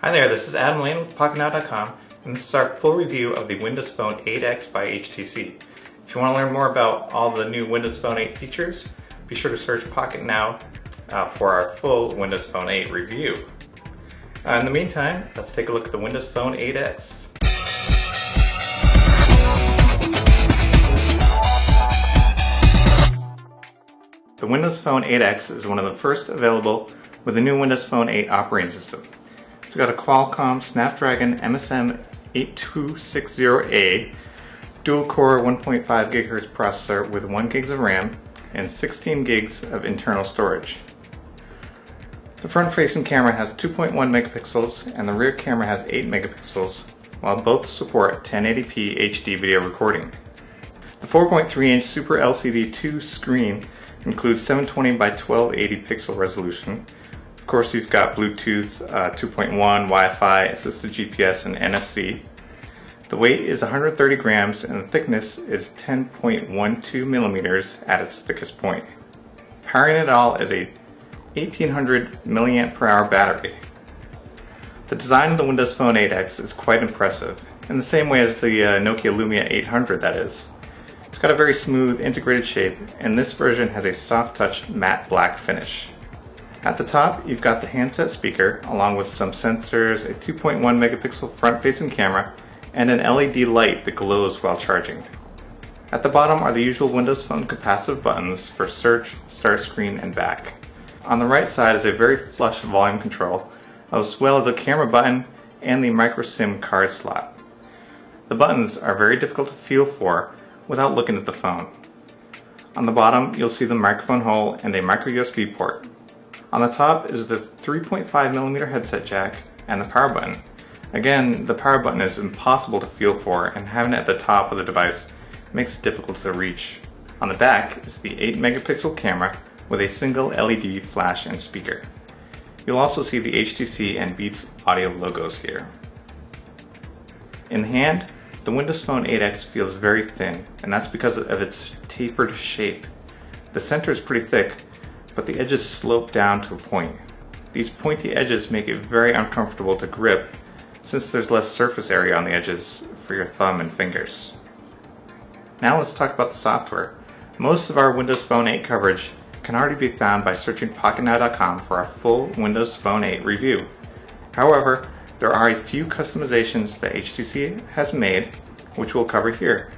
Hi there, this is Adam Lane with PocketNow.com, and this is our full review of the Windows Phone 8X by HTC. If you want to learn more about all the new Windows Phone 8 features, be sure to search PocketNow for our full Windows Phone 8 review. In the meantime, let's take a look at the Windows Phone 8X. The Windows Phone 8X is one of the first available with the new Windows Phone 8 operating system. It's got a Qualcomm Snapdragon MSM 8260A dual-core 1.5 GHz processor with 1 GB of RAM and 16 GB of internal storage. The front-facing camera has 2.1 megapixels and the rear camera has 8 megapixels, while both support 1080p HD video recording. The 4.3-inch Super LCD 2 screen includes 720 by 1280 pixel resolution. Of course, you've got Bluetooth 2.1, Wi-Fi, assisted GPS, and NFC. The weight is 130 grams and the thickness is 10.12 millimeters at its thickest point. Powering it all is a 1800 mAh battery. The design of the Windows Phone 8X is quite impressive, in the same way as the Nokia Lumia 800 that is. It's got a very smooth integrated shape, and this version has a soft touch matte black finish. At the top, you've got the handset speaker, along with some sensors, a 2.1 megapixel front-facing camera, and an LED light that glows while charging. At the bottom are the usual Windows Phone capacitive buttons for search, start screen, and back. On the right side is a very flush volume control, as well as a camera button and the micro SIM card slot. The buttons are very difficult to feel for without looking at the phone. On the bottom, you'll see the microphone hole and a micro USB port. On the top is the 3.5mm headset jack and the power button. Again, the power button is impossible to feel for, and having it at the top of the device makes it difficult to reach. On the back is the 8 megapixel camera with a single LED flash and speaker. You'll also see the HTC and Beats audio logos here. In the hand, the Windows Phone 8X feels very thin, and that's because of its tapered shape. The center is pretty thick, but the edges slope down to a point. These pointy edges make it very uncomfortable to grip, since there's less surface area on the edges for your thumb and fingers. Now let's talk about the software. Most of our Windows Phone 8 coverage can already be found by searching PocketNow.com for our full Windows Phone 8 review. However, there are a few customizations that HTC has made, which we'll cover here.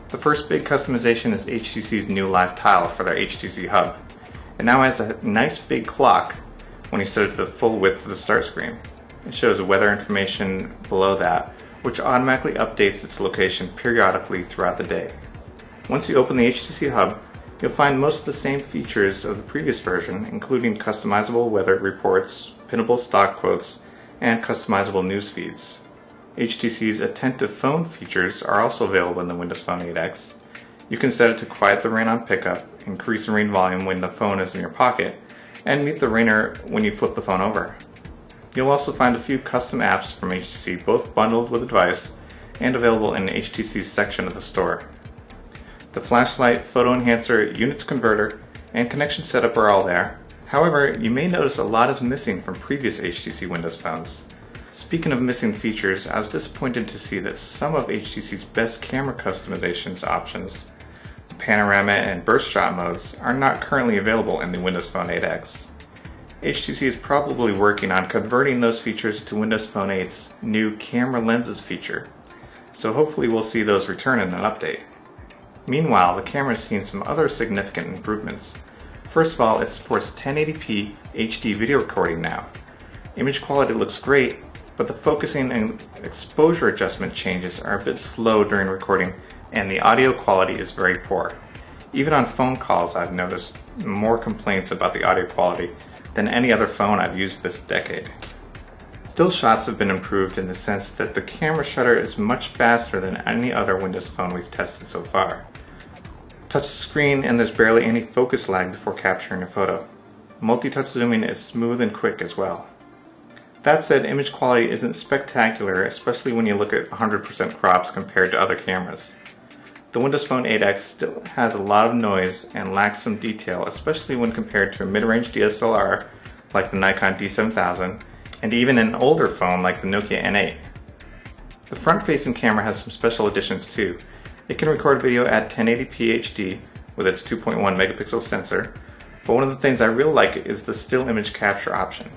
The first big customization is HTC's new live tile for their HTC Hub. It now has a nice big clock when you set it to the full width of the start screen. It shows weather information below that, which automatically updates its location periodically throughout the day. Once you open the HTC Hub, you'll find most of the same features of the previous version, including customizable weather reports, pinnable stock quotes, and customizable news feeds. HTC's attentive phone features are also available in the Windows Phone 8X. You can set it to quiet the rain on pickup, increase the rain volume when the phone is in your pocket, and mute the rainer when you flip the phone over. You'll also find a few custom apps from HTC, both bundled with the device and available in HTC's section of the store. The flashlight, photo enhancer, units converter, and connection setup are all there. However, you may notice a lot is missing from previous HTC Windows phones. Speaking of missing features, I was disappointed to see that some of HTC's best camera customizations options, panorama and burst shot modes, are not currently available in the Windows Phone 8X. HTC is probably working on converting those features to Windows Phone 8's new camera lenses feature, so hopefully we'll see those return in an update. Meanwhile, the camera has seen some other significant improvements. First of all, it supports 1080p HD video recording now. Image quality looks great, but the focusing and exposure adjustment changes are a bit slow during recording, and the audio quality is very poor. Even on phone calls, I've noticed more complaints about the audio quality than any other phone I've used this decade. Still shots have been improved in the sense that the camera shutter is much faster than any other Windows Phone we've tested so far. Touch the screen and there's barely any focus lag before capturing a photo. Multi-touch zooming is smooth and quick as well. That said, image quality isn't spectacular, especially when you look at 100% crops compared to other cameras. The Windows Phone 8X still has a lot of noise and lacks some detail, especially when compared to a mid-range DSLR like the Nikon D7000 and even an older phone like the Nokia N8. The front-facing camera has some special additions too. It can record video at 1080p HD with its 2.1 megapixel sensor, but one of the things I really like is the still image capture option.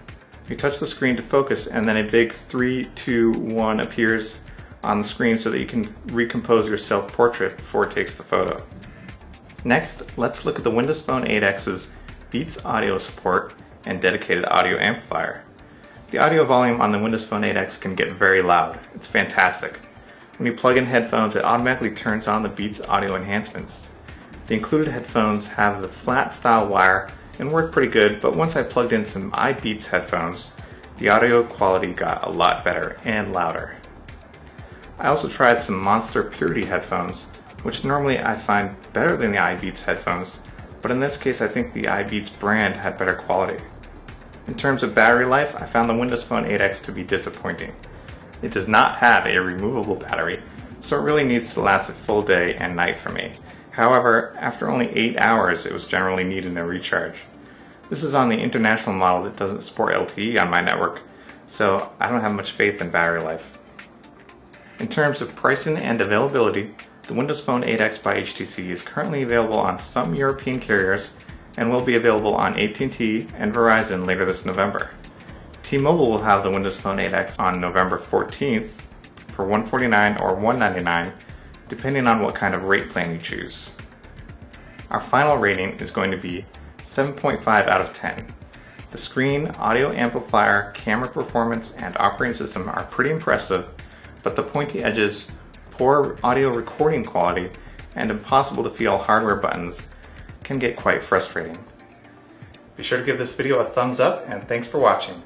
You touch the screen to focus and then a big 3, 2, 1 appears on the screen so that you can recompose your self-portrait before it takes the photo. Next, let's look at the Windows Phone 8X's Beats audio support and dedicated audio amplifier. The audio volume on the Windows Phone 8X can get very loud. It's fantastic. When you plug in headphones, it automatically turns on the Beats audio enhancements. The included headphones have the flat style wire and work pretty good, but once I plugged in some iBeats headphones, the audio quality got a lot better and louder. I also tried some Monster Purity headphones, which normally I find better than the iBeats headphones, but in this case I think the iBeats brand had better quality. In terms of battery life, I found the Windows Phone 8X to be disappointing. It does not have a removable battery, so it really needs to last a full day and night for me. However, after only 8 hours, it was generally needing a recharge. This is on the international model that doesn't support LTE on my network, so I don't have much faith in battery life. In terms of pricing and availability, the Windows Phone 8X by HTC is currently available on some European carriers and will be available on AT&T and Verizon later this November. T-Mobile will have the Windows Phone 8X on November 14th for $149 or $199, depending on what kind of rate plan you choose. Our final rating is going to be 7.5 out of 10. The screen, audio amplifier, camera performance, and operating system are pretty impressive, but the pointy edges, poor audio recording quality, and impossible to feel hardware buttons can get quite frustrating. Be sure to give this video a thumbs up, and thanks for watching.